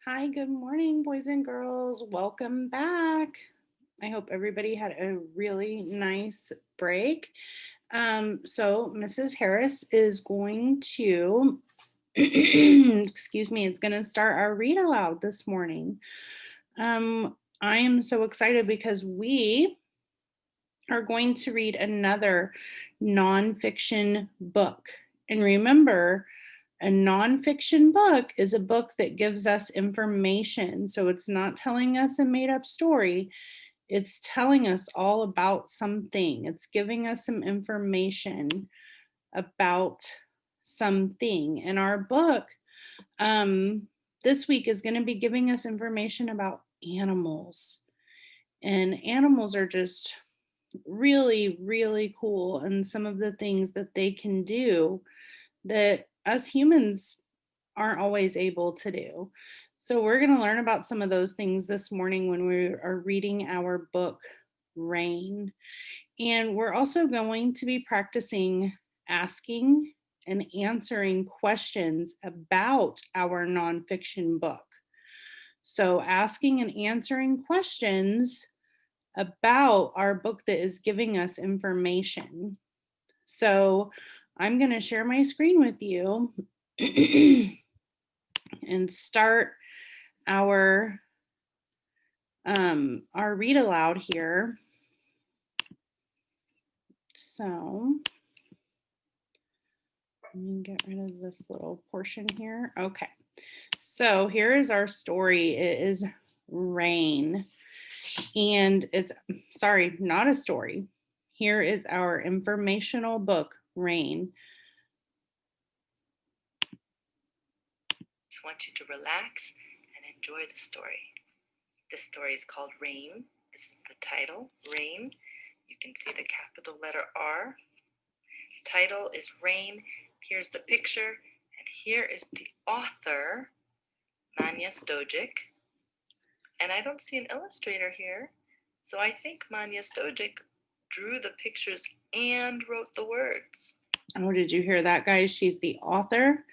Hi, good morning, boys and girls. Welcome back. I hope everybody had a really nice break. So Mrs. Harris is going to, excuse me, it's going to start our read aloud this morning. I am so excited because we are going to read another nonfiction book. And remember, a nonfiction book is a book that gives us information. So it's not telling us a made up story, it's telling us all about something. It's giving us some information about something. And our book this week is going to be giving us information about animals. And animals are just really, really cool. And some of the things that they can do that us humans aren't always able to do. So, we're going to learn about some of those things this morning when we are reading our book, Rain. And we're also going to be practicing asking and answering questions about our nonfiction book. So, asking and answering questions about our book that is giving us information. So, I'm going to share my screen with you and start our read aloud here. So let me get rid of this little portion here. Okay, so here is our story. It is Rain, and it's not a story. Here is our informational book, Rain. Just want you to relax and enjoy the story. This story is called Rain. This is the title, Rain. You can see the capital letter R. Title is Rain. Here's the picture, and here is the author, Manja Stojic. And I don't see an illustrator here, so I think Manja Stojic drew the pictures and wrote the words. Oh, did you hear that, guys? She's the author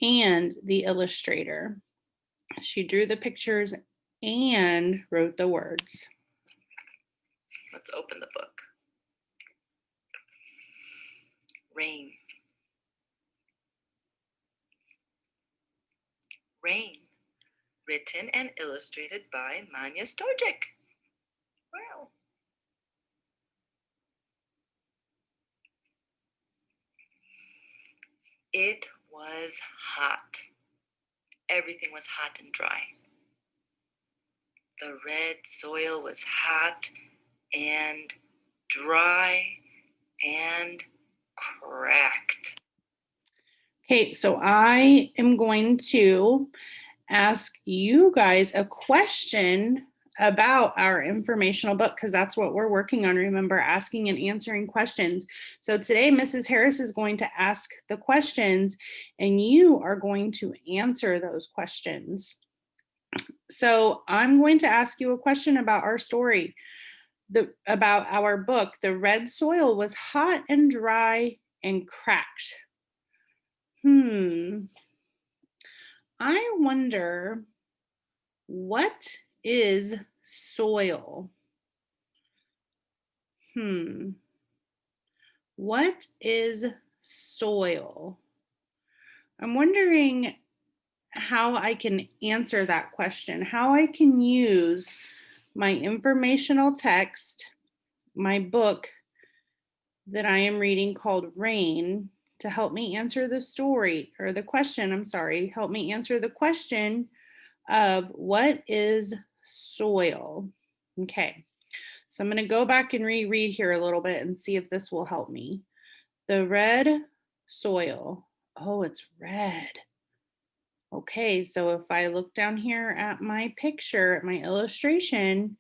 and the illustrator. She drew the pictures and wrote the words. Let's open the book. Rain. Rain. Written and illustrated by Manja Stojic. Wow. It was hot. Everything was hot and dry. The red soil was hot and dry and cracked. Okay, so I am going to ask you guys a question about our informational book because that's what we're working on. Remember, asking and answering questions. So today, Mrs. Harris is going to ask the questions and you are going to answer those questions. So I'm going to ask you a question about our story, about our book. The red soil was hot and dry and cracked. I wonder, what is soil? What is soil? I'm wondering how I can answer that question, how I can use my informational text, my book that I am reading called Rain, to help me answer the story or the question. Help me answer the question of what is soil. Okay, so I'm going to go back and reread here a little bit and see if this will help me. The red soil. Oh, it's red. Okay, so if I look down here at my picture, at my illustration,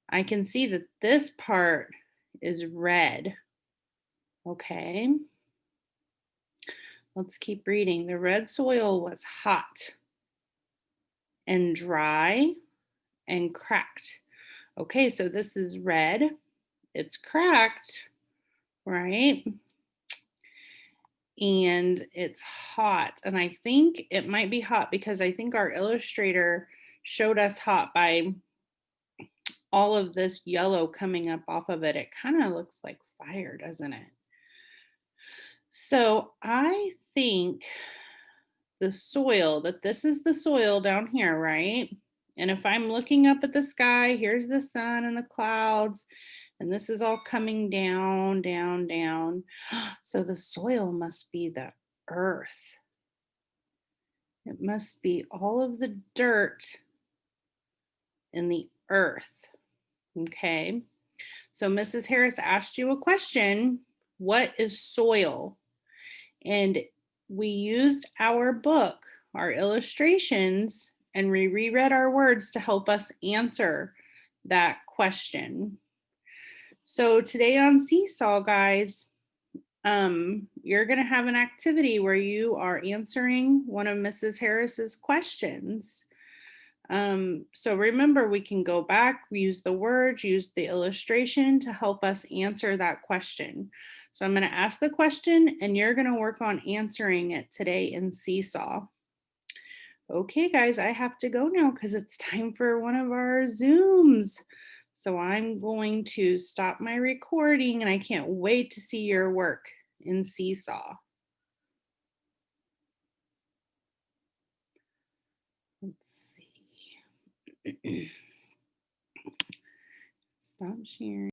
I can see that this part is red. Okay. Let's keep reading. The red soil was hot and dry and cracked. Okay, so this is red. It's cracked, right? and it's hot. And I think it might be hot because I think our illustrator showed us hot by all of this yellow coming up off of it. It kind of looks like fire, doesn't it? So I think the soil, that this is the soil down here, right? And if I'm looking up at the sky, here's the sun and the clouds, and this is all coming down, down, down. So the soil must be the earth. It must be all of the dirt in the earth. Okay. So Mrs. Harris asked you a question. What is soil? And we used our book, our illustrations, and we reread our words to help us answer that question. So today on Seesaw, guys, you're going to have an activity where you are answering one of Mrs. Harris's questions. So remember, we can go back, use the words, use the illustration to help us answer that question. So I'm going to ask the question and you're going to work on answering it today in Seesaw. Okay, guys, I have to go now because it's time for one of our Zooms. So I'm going to stop my recording and I can't wait to see your work in Seesaw. Let's see. Stop sharing.